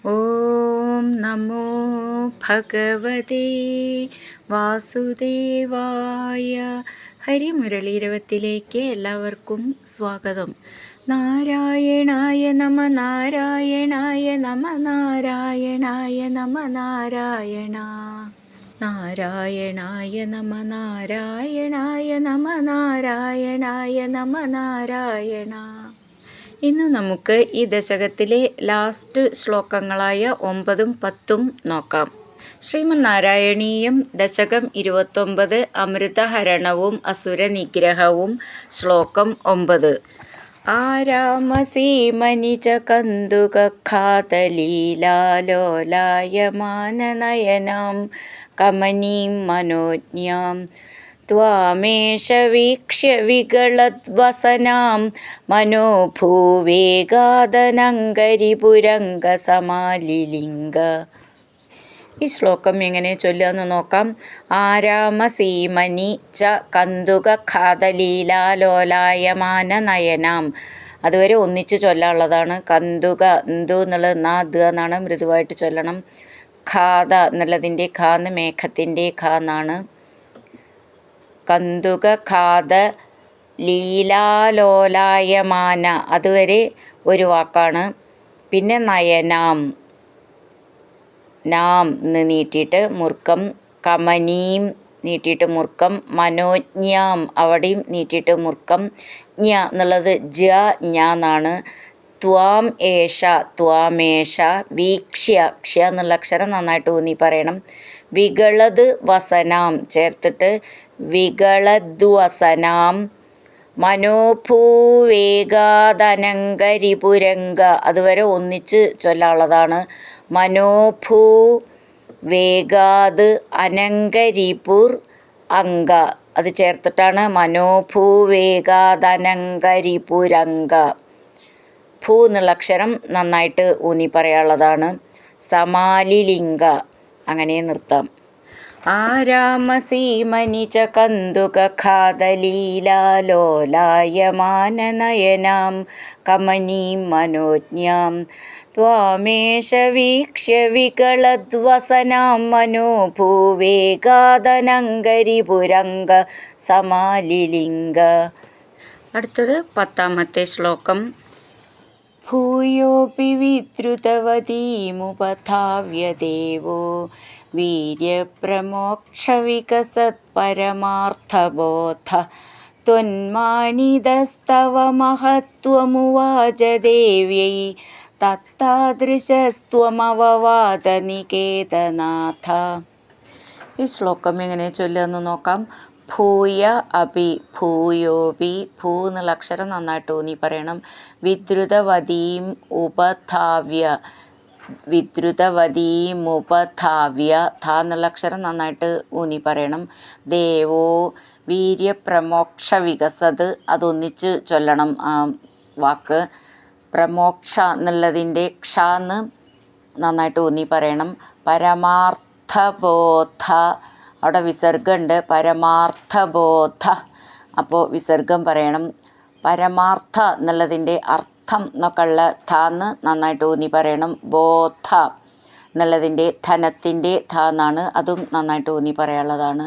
ഓം നമോ ഭഗവതേ വാസുദേവായ. ഹരിമുരളീരവത്തിലേക്ക് എല്ലാവർക്കും സ്വാഗതം. നാരായണായ നമ നാരായണായ നമ നാരായണായ നമ നാരായണ നാരായണായ നമ നാരായണായ നമ നാരായണായ നമ നാരായണ. ഇന്ന് നമുക്ക് ഈ ദശകത്തിലെ ലാസ്റ്റ് ശ്ലോകങ്ങളായ 9ഉം 10ഉം നോക്കാം. ശ്രീമന്നാരായണീയം ദശകം 29 അമൃതഹരണവും അസുരനിഗ്രഹവും. ശ്ലോകം 9. ആരാമസീമനിജ കന്തുകഘാതലീലാലോലായമാനനയനാം കമനീം മനോജ്ഞാം ത്വാമേഷ വീക്ഷ്യ വികളദ്വസനാം മനോഭൂവേഗാദനങ്കരിപുരംഗസമാലിലിംഗ. ഈ ശ്ലോകം എങ്ങനെ ചൊല്ലുകയെന്ന് നോക്കാം. ആരാമസീമനി ച കന്തുകഘാതലീലാലോലായമാന നയനാം. അതുവരെ ഒന്നിച്ച് ചൊല്ലാനുള്ളതാണ്. കന്തുക എന്തു എന്നുള്ളത് നാദ് എന്നാണ്, മൃദുവായിട്ട് ചൊല്ലണം. ഘാത എന്നുള്ളതിൻ്റെ ഖാന്ന് മേഘത്തിൻ്റെ ഖ എന്നാണ്. കന്തുകഘാത ലീലാലോലായമാന അതുവരെ ഒരു വാക്കാണ്. പിന്നെ നയനാം, നാം എന്ന് നീട്ടിയിട്ട് മുർക്കം, കമനീം നീട്ടിയിട്ട് മുർക്കം, മനോജ്ഞാം അവിടെയും നീട്ടിയിട്ട് മുർക്കം, ജ്ഞ എന്നുള്ളത് ജ ജ്ഞ എന്നാണ്. ത്വാം ഏഷ ത്വാമേഷ വീക്ഷ്യ ക്ഷ്യ എന്നുള്ള അക്ഷരം നന്നായിട്ട് ഊന്നി പറയണം. വികളത് വസനാം ചേർത്തിട്ട് വികളദ്വസനാം മനോഭൂവേഗാദനങ്കരിപുരംഗ അതുവരെ ഒന്നിച്ച് ചൊല്ലാനുള്ളതാണ്. മനോഭൂ വേഗാത് അനങ്കരിപുർ അംഗ അത് ചേർത്തിട്ടാണ് മനോഭൂവേഗാദനങ്കരിപുരംഗ. ഭൂ എന്നുള്ള അക്ഷരം നന്നായിട്ട് ഊന്നി പറയാനുള്ളതാണ്. സമാലിലിംഗ അങ്ങനെ നിർത്താം. ആരാമസീമനി ച കന്തുകഘാതലീലാലോലായമാനനയനാം കമനീം മനോജ്ഞാം ത്വാമേഷ വീക്ഷ്യ വികളദ്വസനാം മനോഭൂവേഗാദനങ്കരിപുരംഗ സമാലിലിംഗ. അടുത്തത് 10ാമത്തെ ശ്ലോകം. ഭൂയോപി വിദ്രുതവതീമുപധാവ്യ ദേവോ വീര്യപ്രമോക്ഷവികസത്പരമാർത്ഥബോധ ത്വന്മാനിതസ്തവ മഹത്വമുവാച ദേവ്യൈ തത്താദൃശസ്ത്വമവവാദനികേതനാഥ. ഈ ശ്ലോകം എങ്ങനെ ചൊല്ലുകയെന്ന് നോക്കാം. ഭൂയ അപി ഭൂയോപി ഭൂ എന്നുള്ള അക്ഷരം നന്നായിട്ട് ഊന്നി പറയണം. വിദ്രുതവതീം ഉപധാവ്യ വിദ്രുതവതീമുപധാവ്യ ധ എന്നുള്ള അക്ഷരം നന്നായിട്ട് ഊന്നി പറയണം. ദേവോ വീര്യപ്രമോക്ഷ വികസത് അതൊന്നിച്ച് ചൊല്ലണം വാക്ക്. പ്രമോക്ഷ എന്നുള്ളതിൻ്റെ ക്ഷ എന്ന് നന്നായിട്ട് ഊന്നി പറയണം. പരമാർത്ഥബോധ അവിടെ വിസർഗമുണ്ട്. പരമാർത്ഥബോധ അപ്പോൾ വിസർഗം പറയണം. പരമാർത്ഥ എന്നുള്ളതിൻ്റെ അർത്ഥം എന്നൊക്കെ ഉള്ള ധാന്ന് നന്നായിട്ട് ഊന്നി പറയണം. ബോധ എന്നുള്ളതിൻ്റെ ധനത്തിൻ്റെ ധ എന്നാണ്, അതും നന്നായിട്ട് ഊന്നി പറയാനുള്ളതാണ്.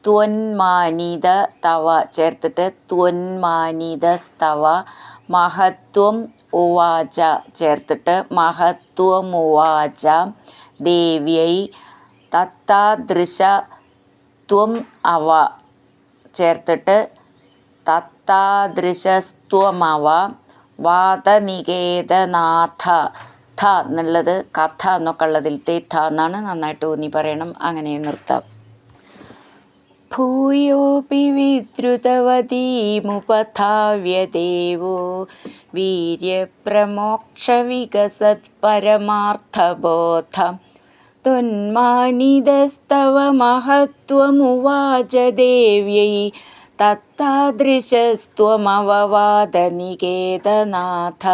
ത്വന്മാനിത തവ ചേർത്തിട്ട് ത്വന്മാനിതസ്തവ മഹത്വം ഉവാച ചേർത്തിട്ട് മഹത്വമുവാച ദേവ്യൈ തത്താദൃശ ത്വം അവ ചേർത്തിട്ട് തത്താദൃശസ്ത്വമവ വാദനികേതനാഥ. ഥ എന്നുള്ളത് കഥ എന്നൊക്കെ ഉള്ളതിലത്തെ ഥ എന്നാണ്, നന്നായിട്ട് ഊന്നി പറയണം. അങ്ങനെ നിർത്താം. ഭൂയോപി വിദ്രുതവതീമുപധാവ്യ ദേവോ വീര്യപ്രമോക്ഷവികസത്പരമാർത്ഥബോധ ത്വന്മാനിതസ്തവ മഹത്വമുവാച ദേവ്യൈ തത്താദൃശസ്ത്വമവവാദനികേതനാഥ.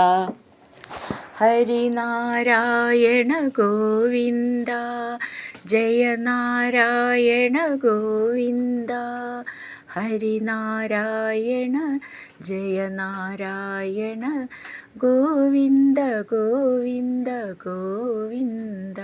ഹരിനാരായണ ഗോവിന്ദ ജയ നാരായണ ഗോവിന്ദ. ഹരിനാരായണ ജയ നാരായണ ഗോവിന്ദ ഗോവിന്ദ ഗോവിന്ദ.